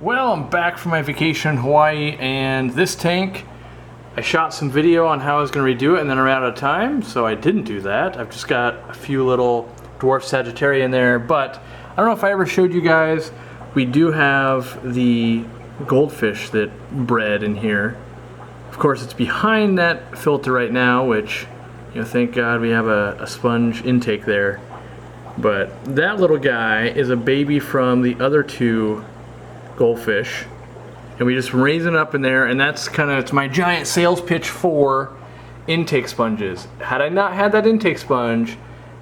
Well, I'm back from my vacation in Hawaii, and this tank, I shot some video on how I was going to redo it, and then I ran out of time, so I didn't do that. I've just got a few little dwarf Sagittaria in there, but I don't know if I ever showed you guys, we do have the Goldfish that bred in here. Of course, it's behind that filter right now, which, you know, thank God we have a sponge intake there. But that little guy is a baby from the other two Goldfish, and we just raise it up in there, and that's kind of, it's my giant sales pitch for intake sponges. Had I not had that intake sponge,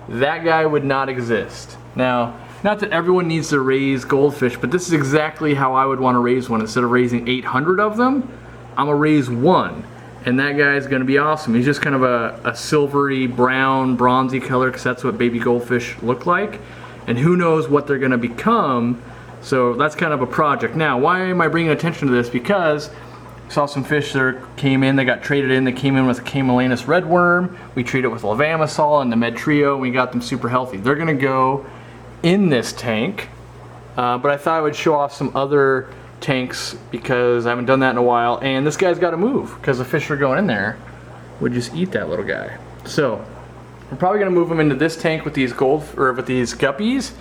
that guy would not exist. Now, not that everyone needs to raise goldfish, but this is exactly how I would want to raise one. Instead of raising 800 of them, I'm gonna raise one, and that guy is gonna be awesome. He's just kind of a silvery brown, bronzy color, because that's what baby goldfish look like, and who knows what they're gonna become. So that's kind of a project. Now, why am I bringing attention to this? Because I saw some fish that came in, they got traded in, they came in with Camelanus redworm, we treated it with levamisole and the med trio, and we got them super healthy. They're gonna go in this tank, but I thought I would show off some other tanks because I haven't done that in a while, and this guy's gotta move because the fish are going in there would just eat that little guy. So we're probably gonna move him into this tank with these guppies.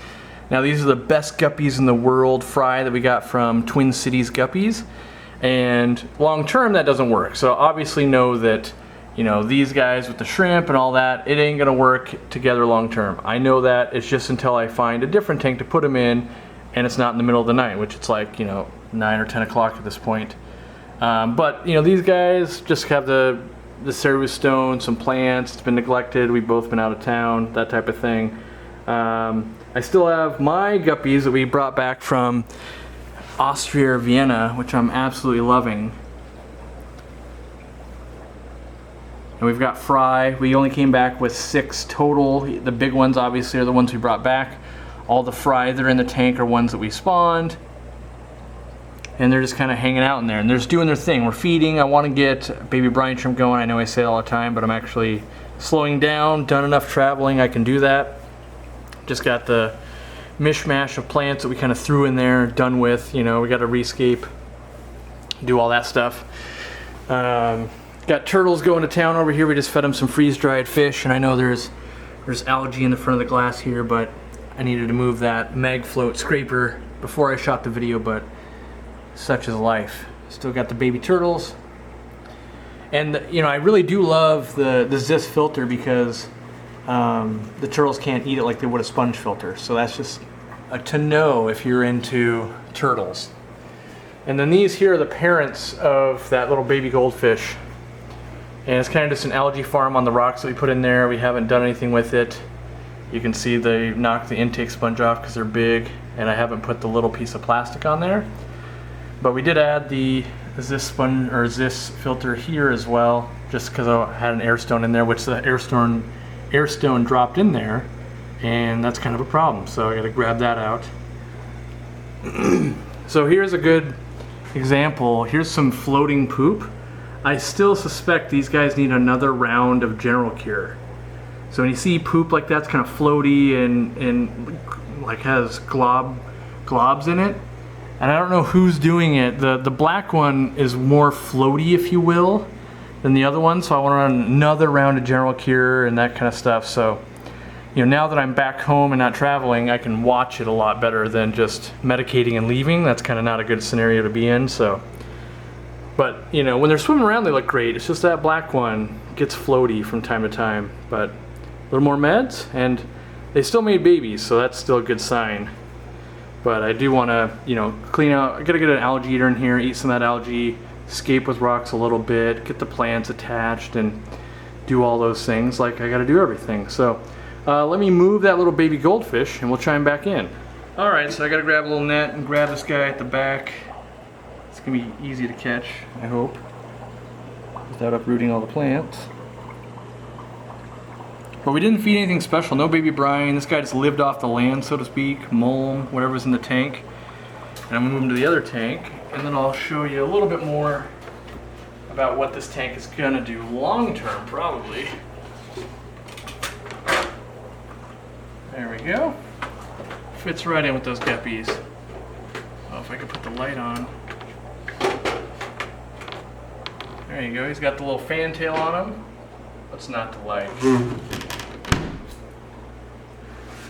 Now these are the best guppies in the world, fry, that we got from Twin Cities Guppies, and long term that doesn't work. So obviously know that, you know, these guys with the shrimp and all that, it ain't gonna work together long term. I know that. It's just until I find a different tank to put them in, and it's not in the middle of the night, which it's like, you know, 9 or 10 o'clock at this point. But you know, these guys just have the cereus stone, some plants, it's been neglected, we've both been out of town, that type of thing. I still have my guppies that we brought back from Austria or Vienna, which I'm absolutely loving. And we've got fry. We only came back with 6 total. The big ones obviously are the ones we brought back. All the fry that are in the tank are ones that we spawned. And they're just kind of hanging out in there, and they're just doing their thing. We're feeding. I want to get baby brine shrimp going. I know I say it all the time, but I'm actually slowing down, done enough traveling, I can do that. Just got the mishmash of plants that we kind of threw in there, done with. You know, we got to rescape, do all that stuff. Got turtles going to town over here. We just fed them some freeze-dried fish, and I know there's algae in the front of the glass here, but I needed to move that mag float scraper before I shot the video, but such is life. Still got the baby turtles. And you know, I really do love the Zis filter because the turtles can't eat it like they would a sponge filter. So that's just to know if you're into turtles. And then these here are the parents of that little baby goldfish. And it's kind of just an algae farm on the rocks that we put in there. We haven't done anything with it. You can see they knocked the intake sponge off because they're big, and I haven't put the little piece of plastic on there. But we did add the Zis sponge or Zis filter here as well, just because I had an air stone in there, which the air stone dropped in there, and that's kind of a problem. So I got to grab that out. So here's a good example. Here's some floating poop. I still suspect these guys need another round of general cure. So when you see poop like that's kind of floaty and like has globs in it, and I don't know who's doing it. The black one is more floaty, if you will, than the other one, so I want to run another round of general cure and that kind of stuff. So, you know, now that I'm back home and not traveling, I can watch it a lot better than just medicating and leaving. That's kind of not a good scenario to be in. So, but you know, when they're swimming around, they look great. It's just that black one gets floaty from time to time. But a little more meds, and they still made babies, so that's still a good sign. But I do want to, you know, clean out. I gotta get an algae eater in here, eat some of that algae, escape with rocks a little bit, get the plants attached, and do all those things. Like I gotta do everything. So let me move that little baby goldfish, and we'll try him back in. All right, so I gotta grab a little net and grab this guy at the back. It's gonna be easy to catch, I hope, without uprooting all the plants. But we didn't feed anything special, no baby brine. This guy just lived off the land, so to speak, mulm, whatever's in the tank. And I'm gonna move him to the other tank, and then I'll show you a little bit more about what this tank is gonna do long term, probably. There we go. Fits right in with those guppies. Well, if I can put the light on. There you go, he's got the little fantail on him. What's not to like?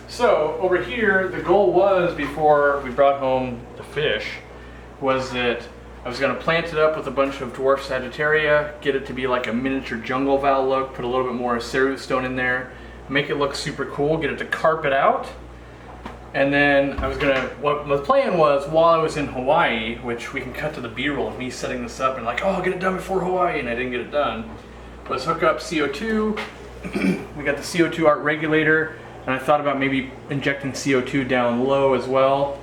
So over here, the goal was, before we brought home the fish, was that I was going to plant it up with a bunch of dwarf Sagittaria, get it to be like a miniature jungle val look, put a little bit more cerulean stone in there, make it look super cool, get it to carpet out. And then I was going to, what the plan was, while I was in Hawaii, which we can cut to the B-roll of me setting this up and like, oh, I'll get it done before Hawaii, and I didn't get it done, was hook up CO2. We got the CO2 art regulator, and I thought about maybe injecting CO2 down low as well.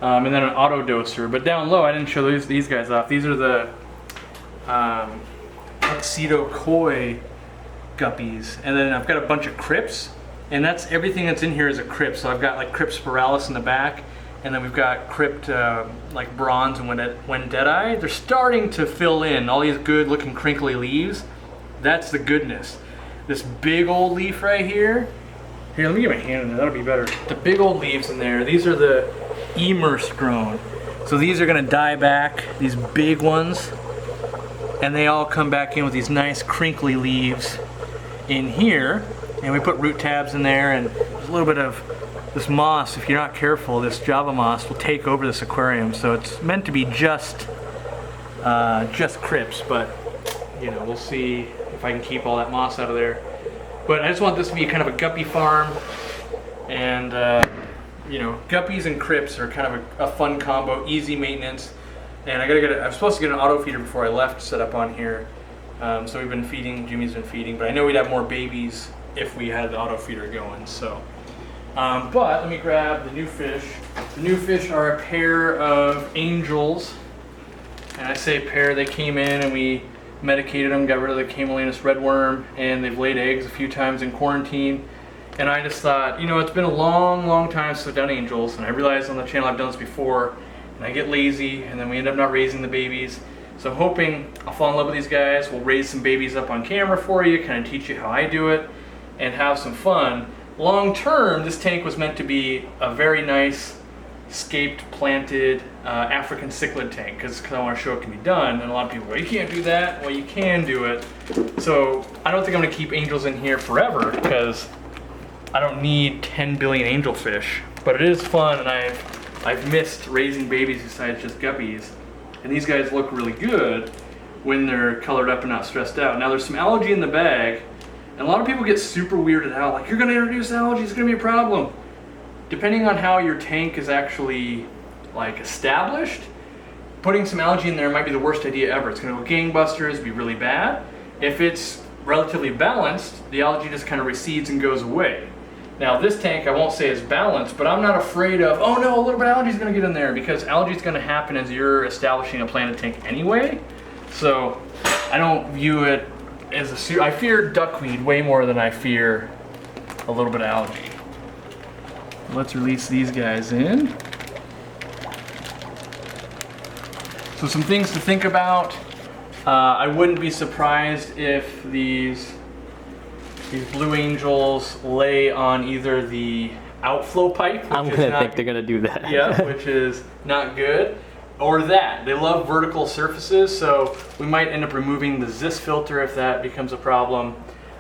And then an auto doser, but down low I didn't show these guys off. These are the Tuxedo koi guppies, and then I've got a bunch of crypts, and that's everything that's in here is a crypt. So I've got like crypt spiralis in the back, and then we've got crypt like bronze and Wendetti. They're starting to fill in all these good looking crinkly leaves. That's the goodness. This big old leaf right here. Here, let me get my hand in there, that'll be better. The big old leaves in there, these are the immerse grown. So these are gonna die back, these big ones, and they all come back in with these nice crinkly leaves in here. And we put root tabs in there, and there's a little bit of this moss, if you're not careful, this Java moss will take over this aquarium. So it's meant to be just crypts, but you know, we'll see if I can keep all that moss out of there. But I just want this to be kind of a guppy farm, and you know, guppies and crypts are kind of a fun combo, easy maintenance. And I was supposed to get an auto feeder before I left set up on here. So we've been feeding, Jimmy's been feeding, but I know we'd have more babies if we had the auto feeder going. So, but let me grab the new fish. The new fish are a pair of angels, and I say pair, they came in and we medicated them, got rid of the Camellinus redworm, and they've laid eggs a few times in quarantine. And I just thought, you know, it's been a long time since I've done angels, and I realized on the channel I've done this before, and I get lazy, and then we end up not raising the babies. So I'm hoping I'll fall in love with these guys, we'll raise some babies up on camera for you, kind of teach you how I do it, and have some fun. Long term, this tank was meant to be a very nice, scaped, planted African cichlid tank, because I want to show it can be done. And a lot of people go, you can't do that. Well, you can do it. So I don't think I'm going to keep angels in here forever, because I don't need 10 billion angelfish. But it is fun, and I've missed raising babies besides just guppies. And these guys look really good when they're colored up and not stressed out. Now there's some algae in the bag, and a lot of people get super weirded out, like, you're going to introduce algae, it's going to be a problem. Depending on how your tank is actually like established, putting some algae in there might be the worst idea ever. It's going to go gangbusters, be really bad. If it's relatively balanced, the algae just kind of recedes and goes away. Now this tank, I won't say is balanced, but I'm not afraid of, oh no, a little bit of algae is going to get in there, because algae is going to happen as you're establishing a planted tank anyway. So I don't view it as I fear duckweed way more than I fear a little bit of algae. Let's release these guys in. So some things to think about. I wouldn't be surprised if these blue angels lay on either the outflow pipe. I'm gonna think they're gonna do that. Yeah, which is not good. Or that. They love vertical surfaces, so we might end up removing the Zis filter if that becomes a problem.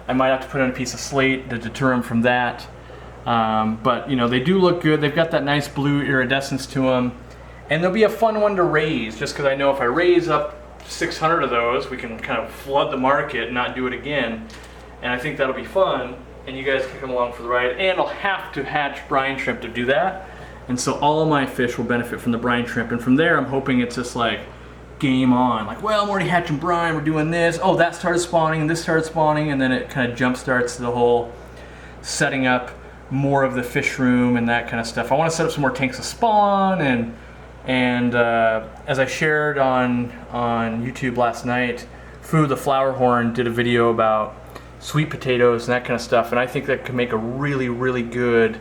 I might have to put in a piece of slate to deter them from that. But you know, they do look good. They've got that nice blue iridescence to them. And they'll be a fun one to raise, just because I know if I raise up 600 of those, we can kind of flood the market and not do it again. And I think that'll be fun, and you guys can come along for the ride. And I'll have to hatch brine shrimp to do that. And so all of my fish will benefit from the brine shrimp. And from there, I'm hoping it's just like game on. Like, well, I'm already hatching brine, we're doing this. Oh, that started spawning, this started spawning, and then it kind of jump starts the whole setting up more of the fish room and that kind of stuff. I want to set up some more tanks of spawn, and as I shared on YouTube last night, Fu the Flower Horn did a video about sweet potatoes and that kind of stuff, and I think that could make a really good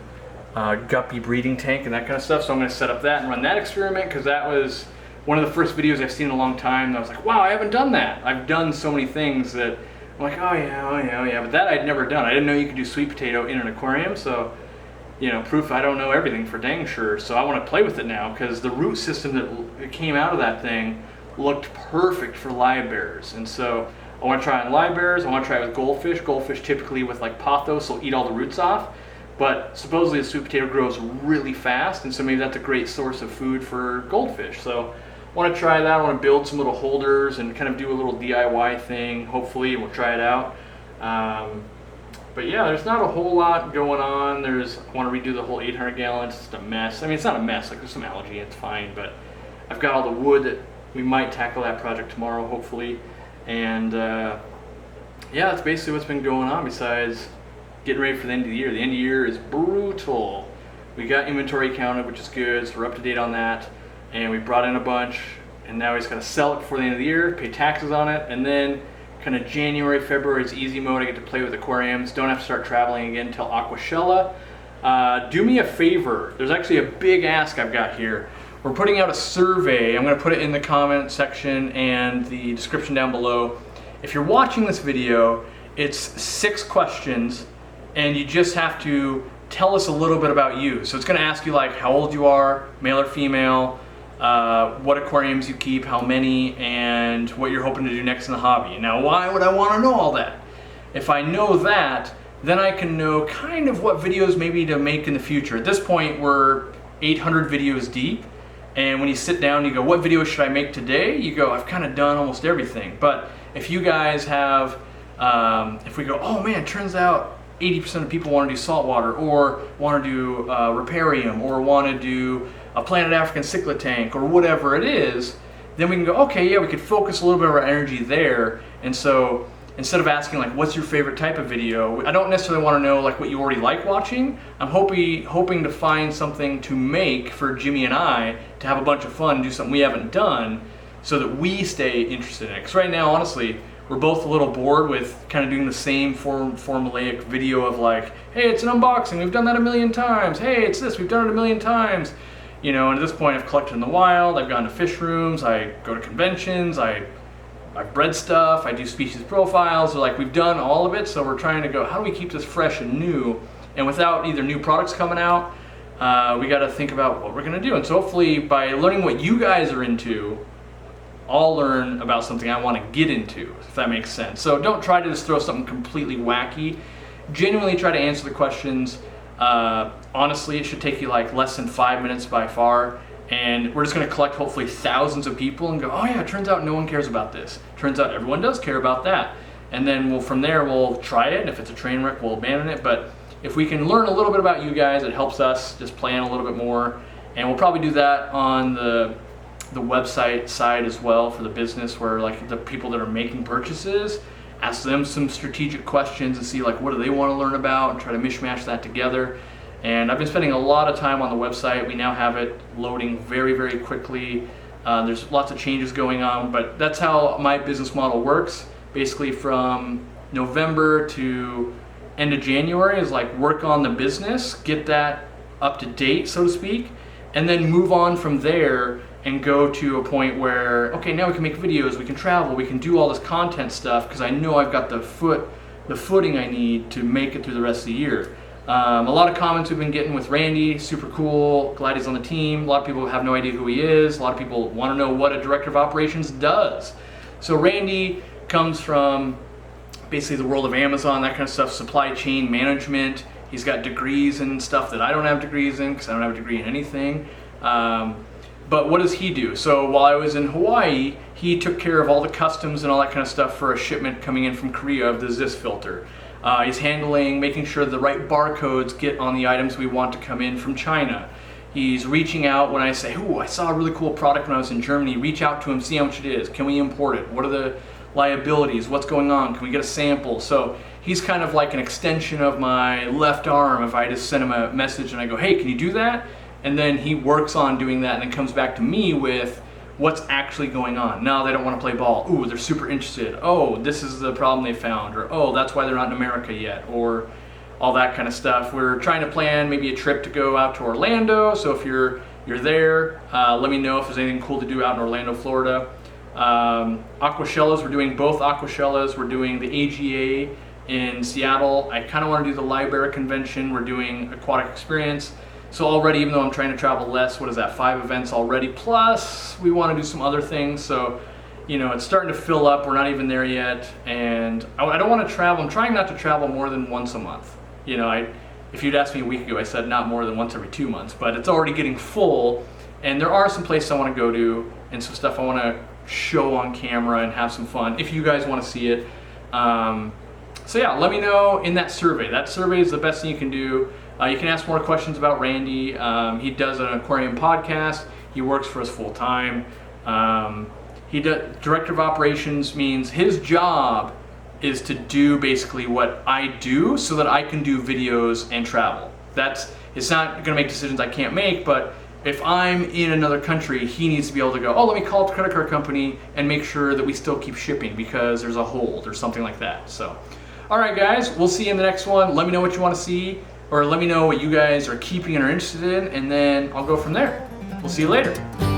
guppy breeding tank and that kind of stuff. So I'm going to set up that and run that experiment, because that was one of the first videos I've seen in a long time, and I was like, wow, I haven't done that. I've done so many things that I'm like, oh yeah, but that I'd never done. I didn't know you could do sweet potato in an aquarium, so proof I don't know everything for dang sure. So I want to play with it now because the root system that came out of that thing looked perfect for live bearers. And so I want to try on live bearers. I want to try it with goldfish. Goldfish typically with like pothos will eat all the roots off. But supposedly the sweet potato grows really fast, and so maybe that's a great source of food for goldfish. So I want to try that. I want to build some little holders and kind of do a little DIY thing. Hopefully we'll try it out. But yeah, there's not a whole lot going on. I want to redo the whole 800 gallons. It's just a mess. I mean, it's not a mess. Like there's some algae, it's fine. But I've got all the wood that we might tackle that project tomorrow, hopefully. And yeah, that's basically what's been going on besides getting ready for the end of the year. The end of the year is brutal. We got inventory counted, which is good, so we're up to date on that. And we brought in a bunch, and now we just gotta sell it before the end of the year, pay taxes on it, and then kind of January, February is easy mode. I get to play with aquariums. Don't have to start traveling again until Aquashella. Do me a favor. There's actually a big ask I've got here. We're putting out a survey. I'm gonna put it in the comment section and the description down below. If you're watching this video, it's 6 questions, and you just have to tell us a little bit about you. So it's gonna ask you like how old you are, male or female, what aquariums you keep, how many, and what you're hoping to do next in the hobby. Now, why would I wanna know all that? If I know that, then I can know kind of what videos maybe to make in the future. At this point, we're 800 videos deep, and when you sit down, you go, what video should I make today? You go, I've kind of done almost everything. But if you guys have, if we go, oh man, turns out 80% of people want to do saltwater, or want to do riparium, or want to do a Planet African cichlid tank, or whatever it is, then we can go, okay, yeah, we could focus a little bit of our energy there. And so instead of asking like, what's your favorite type of video, I don't necessarily want to know like what you already like watching. I'm hoping to find something to make for Jimmy and I to have a bunch of fun, do something we haven't done, so that we stay interested in it. Because right now, honestly, we're both a little bored with kind of doing the same formulaic video of like, hey, it's an unboxing, we've done that a million times. Hey, it's this, we've done it a million times. And at this point I've collected in the wild, I've gone to fish rooms, I go to conventions, I bred stuff, I do species profiles. So like we've done all of it, so we're trying to go, how do we keep this fresh and new? And without either new products coming out, we got to think about what we're going to do. And so hopefully by learning what you guys are into, I'll learn about something I want to get into, if that makes sense. So don't try to just throw something completely wacky. Genuinely try to answer the questions. Honestly, it should take you like less than 5 minutes by far. And we're just going to collect hopefully thousands of people and go, oh yeah, it turns out no one cares about this. Turns out everyone does care about that. And then from there we'll try it, and if it's a train wreck, we'll abandon it. But if we can learn a little bit about you guys, it helps us just plan a little bit more. And we'll probably do that on the website side as well for the business, where like the people that are making purchases, ask them some strategic questions and see like what do they want to learn about, and try to mishmash that together. And I've been spending a lot of time on the website. We now have it loading very, very quickly. There's lots of changes going on, but that's how my business model works. Basically from November to end of January is like work on the business, get that up to date, so to speak, and then move on from there and go to a point where, okay, now we can make videos, we can travel, we can do all this content stuff, because I know I've got the footing I need to make it through the rest of the year. A lot of comments we've been getting with Randy, super cool, glad he's on the team. A lot of people have no idea who he is. A lot of people want to know what a director of operations does. So Randy comes from basically the world of Amazon, that kind of stuff, supply chain management. He's got degrees and stuff that I don't have degrees in, because I don't have a degree in anything. But what does he do? So while I was in Hawaii, he took care of all the customs and all that kind of stuff for a shipment coming in from Korea of the Zis filter. He's making sure the right barcodes get on the items we want to come in from China. He's reaching out when I say, ooh, I saw a really cool product when I was in Germany. Reach out to him, see how much it is. Can we import it? What are the liabilities? What's going on? Can we get a sample? So he's kind of like an extension of my left arm. If I just send him a message and I go, hey, can you do that? And then he works on doing that and then comes back to me with what's actually going on. No, they don't want to play ball. Ooh, they're super interested. Oh, this is the problem they found. Or, oh, that's why they're not in America yet. Or all that kind of stuff. We're trying to plan maybe a trip to go out to Orlando. So if you're there, let me know if there's anything cool to do out in Orlando, Florida. Aquashellas, we're doing both Aquashellas. We're doing the AGA in Seattle. I kind of want to do the library convention. We're doing aquatic experience. So already, even though I'm trying to travel less, what is that, 5 events already? Plus, we want to do some other things. So, you know, it's starting to fill up. We're not even there yet. And I don't want to travel. I'm trying not to travel more than once a month. You know, if you'd asked me a week ago, I said not more than once every 2 months. But it's already getting full. And there are some places I want to go to and some stuff I want to show on camera and have some fun if you guys want to see it. So yeah, let me know in that survey. That survey is the best thing you can do. You can ask more questions about Randy. He does an aquarium podcast. He works for us full time. Director of operations means his job is to do basically what I do so that I can do videos and travel. It's not gonna make decisions I can't make, but if I'm in another country, he needs to be able to go, oh, let me call up the credit card company and make sure that we still keep shipping because there's a hold or something like that. So, all right, guys, we'll see you in the next one. Let me know what you want to see, or let me know what you guys are keeping and are interested in, and then I'll go from there. We'll see you later.